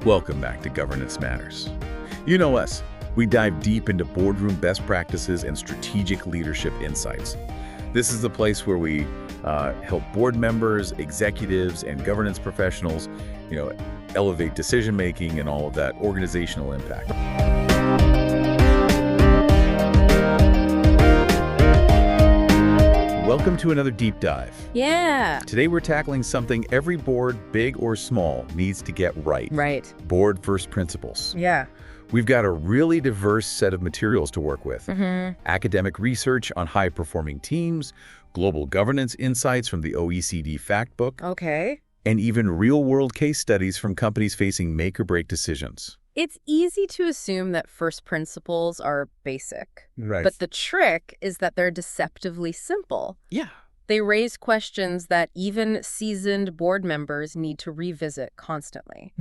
Welcome back to Governance Matters. You know us. We dive deep into boardroom best practices and strategic leadership insights. This is the place where we help board members, executives, and governance professionals, elevate decision-making and all of that organizational impact. Welcome to another deep dive. Yeah. Today we're tackling something every board, big or small, needs to get right. Right. Board first principles. Yeah. We've got a really diverse set of materials to work with. Academic research on high-performing teams, global governance insights from the OECD Fact Book, Okay. and even real-world case studies from companies facing make-or-break decisions. It's easy to assume that first principles are basic. Right. But the trick is that they're deceptively simple. Yeah. They raise questions that even seasoned board members need to revisit constantly.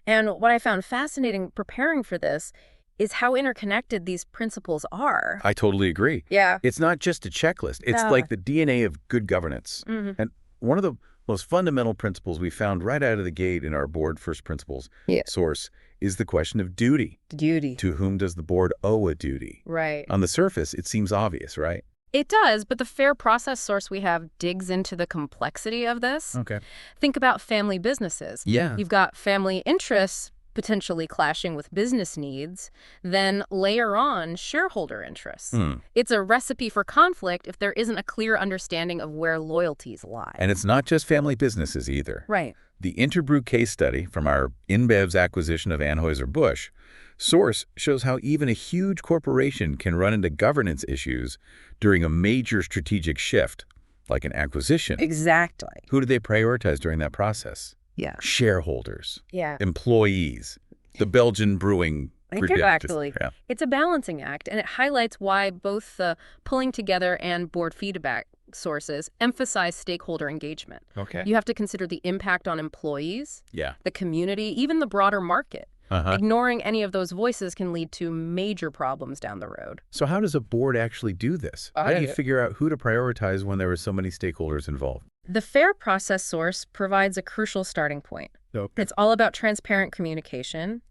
And what I found fascinating preparing for this is how interconnected these principles are. I totally agree. Yeah. It's not just a checklist. It's like the DNA of good governance. And one of the most fundamental principles we found right out of the gate in our board first principles source is the question of duty. Duty. To whom does the board owe a duty? Right. On the surface, it seems obvious, right? It does, but the fair process source we have digs into the complexity of this. Okay. Think about family businesses. Yeah. You've got family interests potentially clashing with business needs, then layer on shareholder interests. It's a recipe for conflict if there isn't a clear understanding of where loyalties lie. And it's not just family businesses either. Right. The Interbrew case study from our InBev's acquisition of Anheuser-Busch source shows how even a huge corporation can run into governance issues during a major strategic shift, like an acquisition. Exactly. Who do they prioritize during that process? Yeah. Shareholders. Yeah. Employees. The Belgian brewing. Exactly. Yeah. It's a balancing act, and it highlights why both the pulling together and board feedback sources emphasize stakeholder engagement. Okay. You have to consider the impact on employees, Yeah. the community, even the broader market. Ignoring any of those voices can lead to major problems down the road. So how does a board actually do this? How do you figure out who to prioritize when there are so many stakeholders involved? The fair process source provides a crucial starting point. Okay. It's all about transparent communication,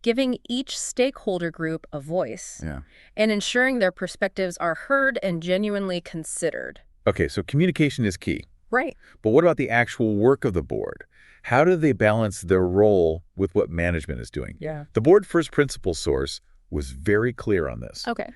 giving each stakeholder group a voice, and ensuring their perspectives are heard and genuinely considered. Okay, so communication is key. Right. But what about the actual work of the board? How do they balance their role with what management is doing? Yeah. The board first principles source was very clear on this. Okay.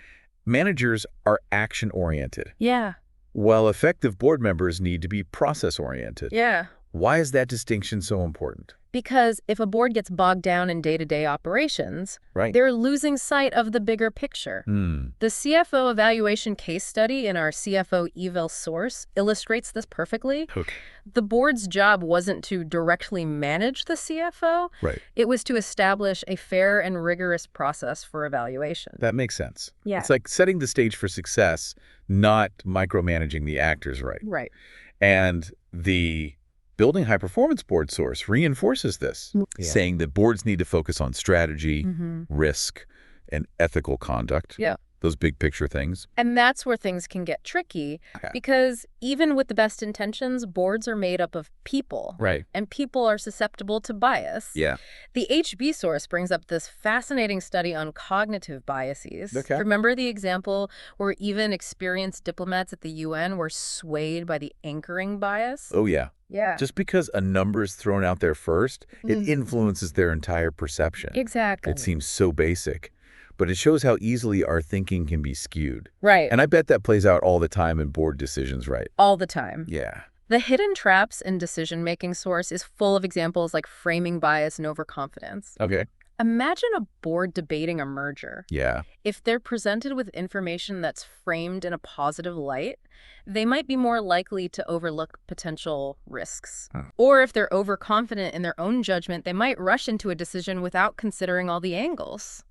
Managers are action-oriented, Yeah. while effective board members need to be process-oriented. Yeah. Why is that distinction so important? Because if a board gets bogged down in day-to-day operations, they're losing sight of the bigger picture. The CFO evaluation case study in our CFO eval source illustrates this perfectly. Okay. The board's job wasn't to directly manage the CFO. Right. It was to establish a fair and rigorous process for evaluation. That makes sense. Yeah. It's like setting the stage for success, not micromanaging the actors, right? Right. And the Building High Performance Board source reinforces this, saying that boards need to focus on strategy, risk, and ethical conduct. Yeah. Those big picture things. And that's where things can get tricky because even with the best intentions, boards are made up of people. Right. And people are susceptible to bias. Yeah. The HB source brings up this fascinating study on cognitive biases. Okay. Remember the example where even experienced diplomats at the UN were swayed by the anchoring bias? Oh, yeah. Yeah. Just because a number is thrown out there first, it influences their entire perception. Exactly. It seems so basic, but it shows how easily our thinking can be skewed. Right. And I bet that plays out all the time in board decisions, right? All the time. Yeah. The hidden traps in decision-making source is full of examples like framing bias and overconfidence. Okay. Imagine a board debating a merger. Yeah. If they're presented with information that's framed in a positive light, they might be more likely to overlook potential risks. Or if they're overconfident in their own judgment, they might rush into a decision without considering all the angles.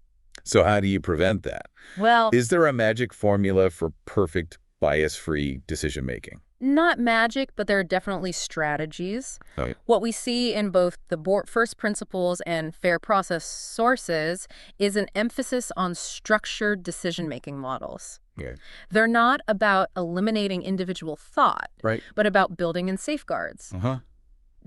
So how do you prevent that? Well, Is there a magic formula for perfect bias-free decision-making? not magic, but there are definitely strategies. Oh, yeah. What we see in both the board first principles and fair process sources is an emphasis on structured decision-making models. Yeah. They're not about eliminating individual thought, Right. but about building in safeguards.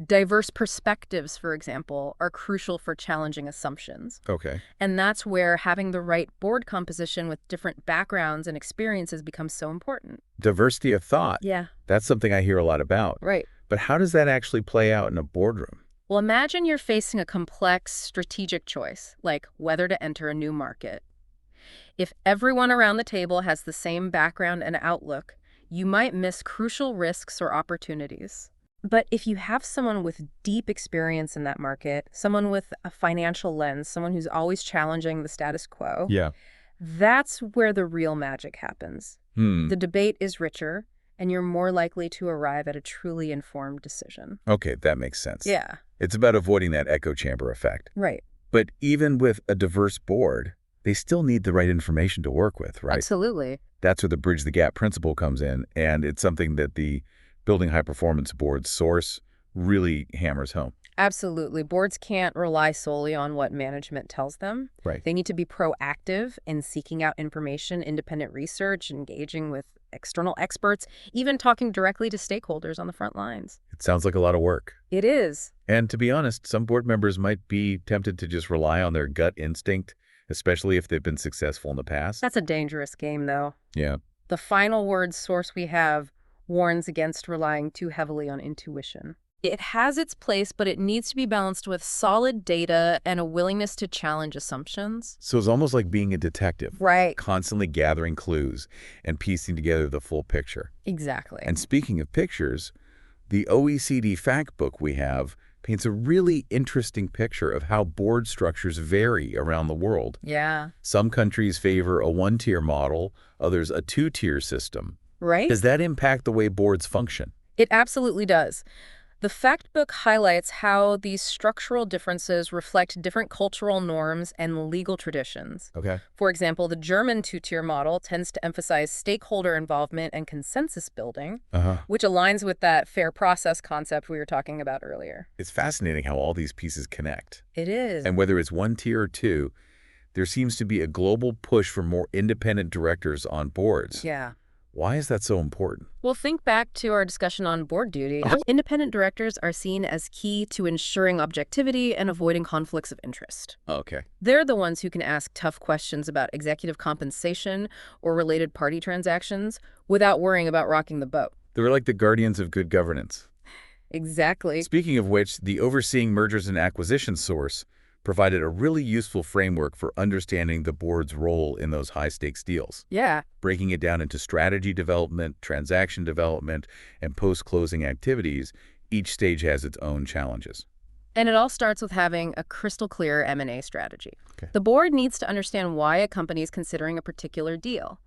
Diverse perspectives, for example, are crucial for challenging assumptions. Okay. And that's where having the right board composition with different backgrounds and experiences becomes so important. Diversity of thought. Yeah. That's something I hear a lot about. Right. But how does that actually play out in a boardroom? Well, imagine you're facing a complex strategic choice, like whether to enter a new market. If everyone around the table has the same background and outlook, you might miss crucial risks or opportunities. But if you have someone with deep experience in that market, someone with a financial lens, someone who's always challenging the status quo, Yeah. that's where the real magic happens. The debate is richer, and you're more likely to arrive at a truly informed decision. Okay, that makes sense. Yeah. It's about avoiding that echo chamber effect. Right. But even with a diverse board, they still need the right information to work with, right? Absolutely. That's where the bridge the gap principle comes in, and it's something that the Building High Performance Board source really hammers home. Absolutely. Boards can't rely solely on what management tells them. Right. They need to be proactive in seeking out information, independent research, engaging with external experts, even talking directly to stakeholders on the front lines. It sounds like a lot of work. It is. And to be honest, some board members might be tempted to just rely on their gut instinct, especially if they've been successful in the past. That's a dangerous game, though. Yeah. The final word source we have warns against relying too heavily on intuition. It has its place, but it needs to be balanced with solid data and a willingness to challenge assumptions. So it's almost like being a detective. Right. Constantly gathering clues and piecing together the full picture. Exactly. And speaking of pictures, the OECD fact book we have paints a really interesting picture of how board structures vary around the world. Yeah. Some countries favor a one-tier model, others a two-tier system. Right? Does that impact the way boards function? It absolutely does. The fact book highlights how these structural differences reflect different cultural norms and legal traditions. Okay. For example, the German two-tier model tends to emphasize stakeholder involvement and consensus building, which aligns with that fair process concept we were talking about earlier. It's fascinating how all these pieces connect. It is. And whether it's one tier or two, there seems to be a global push for more independent directors on boards. Yeah. Why is that so important? Well, think back to our discussion on board duty. Independent directors are seen as key to ensuring objectivity and avoiding conflicts of interest. Okay. They're the ones who can ask tough questions about executive compensation or related party transactions without worrying about rocking the boat. They're like the guardians of good governance. Exactly. Speaking of which, the Overseeing Mergers and Acquisitions source provided a really useful framework for understanding the board's role in those high-stakes deals, Yeah. breaking it down into strategy development, transaction development, and post-closing activities. Each stage has its own challenges. And it all starts with having a crystal clear M&A strategy. Okay. The board needs to understand why a company is considering a particular deal,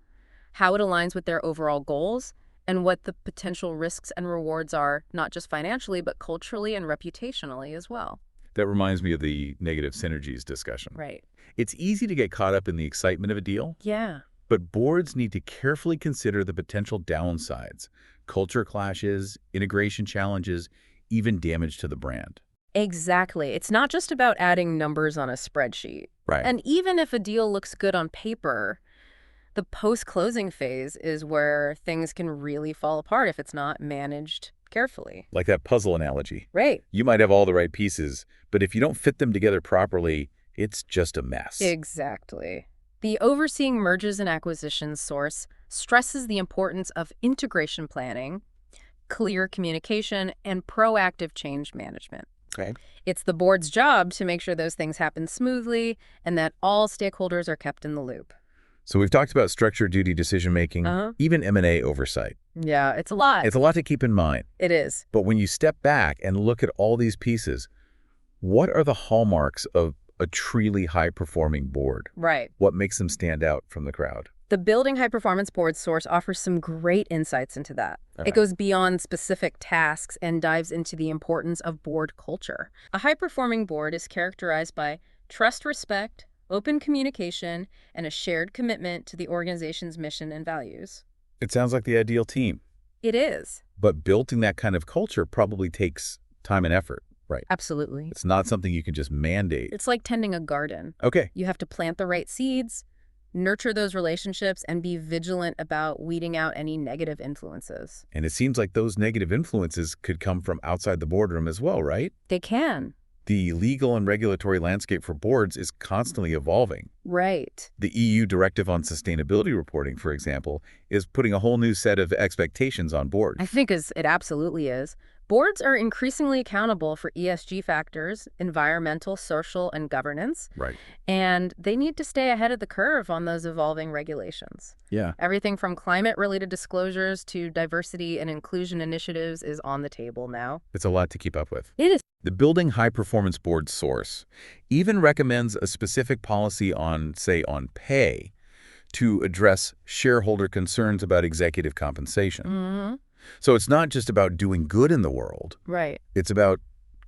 how it aligns with their overall goals, and what the potential risks and rewards are, not just financially, but culturally and reputationally as well. That reminds me of the negative synergies discussion. Right. It's easy to get caught up in the excitement of a deal, Yeah. but boards need to carefully consider the potential downsides, culture clashes, integration challenges, even damage to the brand. Exactly. It's not just about adding numbers on a spreadsheet. Right. And even if a deal looks good on paper, the post-closing phase is where things can really fall apart if it's not managed carefully. Like that puzzle analogy. Right. You might have all the right pieces, but if you don't fit them together properly, it's just a mess. Exactly. The Overseeing Mergers and Acquisitions source stresses the importance of integration planning, clear communication, and proactive change management. Okay. It's the board's job to make sure those things happen smoothly and that all stakeholders are kept in the loop. So we've talked about structure, duty, decision-making, even M&A oversight. Yeah, it's a lot. It's a lot to keep in mind. It is. But when you step back and look at all these pieces, what are the hallmarks of a truly high-performing board? Right. What makes them stand out from the crowd? The Building High Performance Board source offers some great insights into that. Okay. It goes beyond specific tasks and dives into the importance of board culture. A high-performing board is characterized by trust, respect, open communication, and a shared commitment to the organization's mission and values. It sounds like the ideal team. It is. But building that kind of culture probably takes time and effort, right? Absolutely. It's not something you can just mandate. It's like tending a garden. Okay. You have to plant the right seeds, nurture those relationships, and be vigilant about weeding out any negative influences. And it seems like those negative influences could come from outside the boardroom as well, right? They can. The legal and regulatory landscape for boards is constantly evolving. Right. The EU Directive on Sustainability Reporting, for example, is putting a whole new set of expectations on boards. I think it absolutely is. Boards are increasingly accountable for ESG factors, environmental, social, and governance. Right. And they need to stay ahead of the curve on those evolving regulations. Yeah. Everything from climate-related disclosures to diversity and inclusion initiatives is on the table now. It's a lot to keep up with. It is. The Building High-Performance Board source even recommends a specific policy on, say, on pay to address shareholder concerns about executive compensation. Mm-hmm. So it's not just about doing good in the world. Right. It's about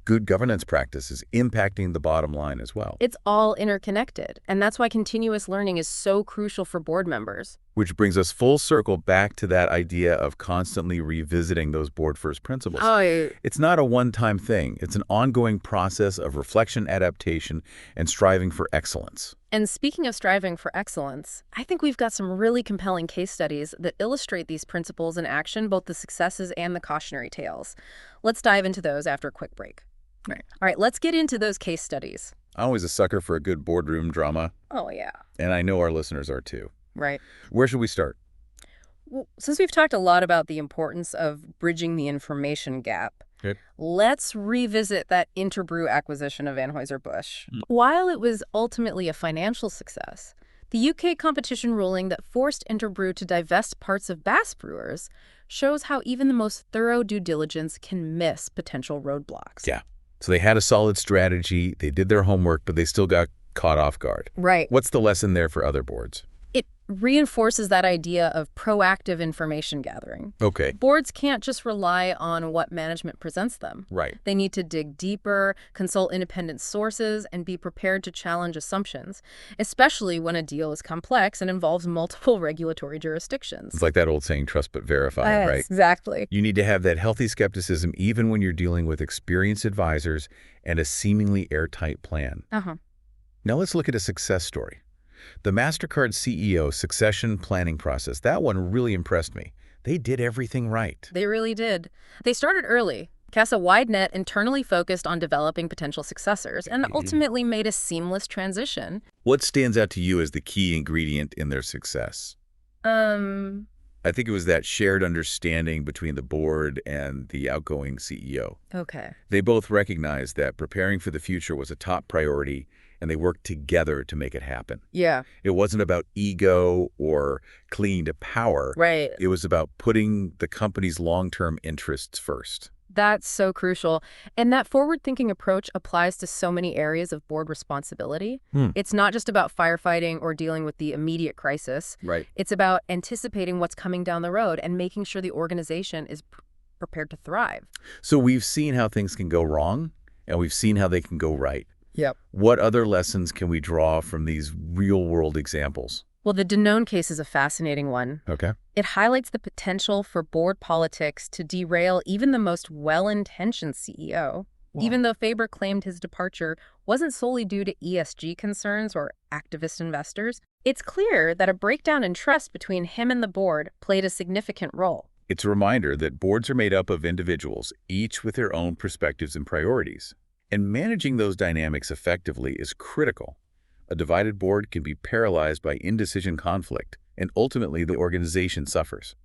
good governance practices impacting the bottom line as well. It's all interconnected, and that's why continuous learning is so crucial for board members. Which brings us full circle back to that idea of constantly revisiting those board first principles. It's not a one-time thing. It's an ongoing process of reflection, adaptation, and striving for excellence. And speaking of striving for excellence, I think we've got some really compelling case studies that illustrate these principles in action, both the successes and the cautionary tales. Let's dive into those after a quick break. Right. All right, let's get into those case studies. I'm always a sucker for a good boardroom drama. Oh, yeah. And I know our listeners are too. Right. Where should we start? Well, since we've talked a lot about the importance of bridging the information gap, let's revisit that Interbrew acquisition of Anheuser-Busch. While it was ultimately a financial success, the UK competition ruling that forced Interbrew to divest parts of Bass brewers shows how even the most thorough due diligence can miss potential roadblocks. Yeah. So they had a solid strategy, they did their homework, but they still got caught off guard. Right. What's the lesson there for other boards? It reinforces that idea of proactive information gathering. Okay. Boards can't just rely on what management presents them. Right. They need to dig deeper, consult independent sources, and be prepared to challenge assumptions, especially when a deal is complex and involves multiple regulatory jurisdictions. It's like that old saying, trust but verify, right? Exactly. You need to have that healthy skepticism even when you're dealing with experienced advisors and a seemingly airtight plan. Now let's look at a success story. The MasterCard CEO succession planning process, that one really impressed me. They did everything right. They really did. They started early, cast a wide net, internally focused on developing potential successors, and ultimately made a seamless transition. What stands out to you as the key ingredient in their success? I think it was that shared understanding between the board and the outgoing CEO. Okay. They both recognized that preparing for the future was a top priority, and they worked together to make it happen. Yeah. It wasn't about ego or clinging to power. Right. It was about putting the company's long-term interests first. That's so crucial. And that forward-thinking approach applies to so many areas of board responsibility. It's not just about firefighting or dealing with the immediate crisis. Right. It's about anticipating what's coming down the road and making sure the organization is prepared to thrive. So we've seen how things can go wrong, and we've seen how they can go right. Yep. What other lessons can we draw from these real-world examples? Well, the Danone case is a fascinating one. Okay. It highlights the potential for board politics to derail even the most well-intentioned CEO. Wow. Even though Faber claimed his departure wasn't solely due to ESG concerns or activist investors, it's clear that a breakdown in trust between him and the board played a significant role. It's a reminder that boards are made up of individuals, each with their own perspectives and priorities. And managing those dynamics effectively is critical. A divided board can be paralyzed by indecision conflict, and ultimately the organization suffers.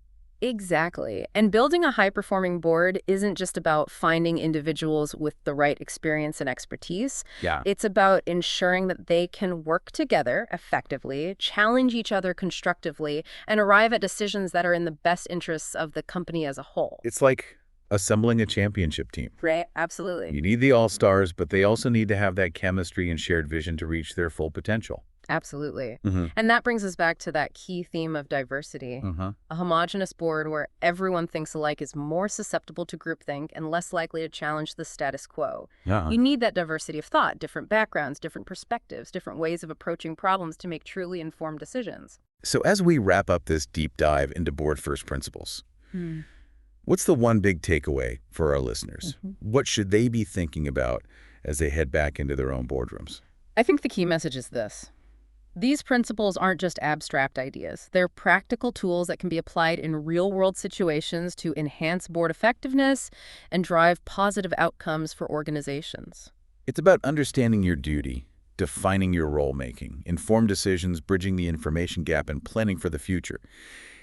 Exactly. And building a high-performing board isn't just about finding individuals with the right experience and expertise. Yeah. It's about ensuring that they can work together effectively, challenge each other constructively, and arrive at decisions that are in the best interests of the company as a whole. It's like assembling a championship team. Right, absolutely. You need the all-stars, but they also need to have that chemistry and shared vision to reach their full potential. Absolutely. And that brings us back to that key theme of diversity. A homogenous board where everyone thinks alike is more susceptible to groupthink and less likely to challenge the status quo. You need that diversity of thought, different backgrounds, different perspectives, different ways of approaching problems to make truly informed decisions. So as we wrap up this deep dive into board first principles, what's the one big takeaway for our listeners? What should they be thinking about as they head back into their own boardrooms? I think the key message is this. These principles aren't just abstract ideas. They're practical tools that can be applied in real-world situations to enhance board effectiveness and drive positive outcomes for organizations. It's about understanding your duty, defining your role-making, informed decisions, bridging the information gap, and planning for the future.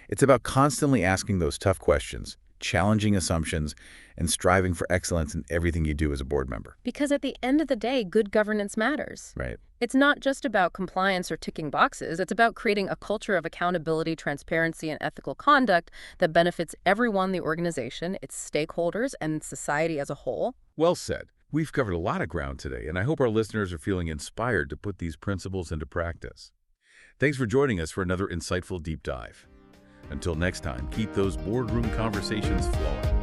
It's about constantly asking those tough questions, challenging assumptions, and striving for excellence in everything you do as a board member. Because at the end of the day, good governance matters. Right. It's not just about compliance or ticking boxes. It's about creating a culture of accountability, transparency, and ethical conduct that benefits everyone, the organization, its stakeholders, and society as a whole. Well said. We've covered a lot of ground today, and I hope our listeners are feeling inspired to put these principles into practice. Thanks for joining us for another insightful deep dive. Until next time, keep those boardroom conversations flowing.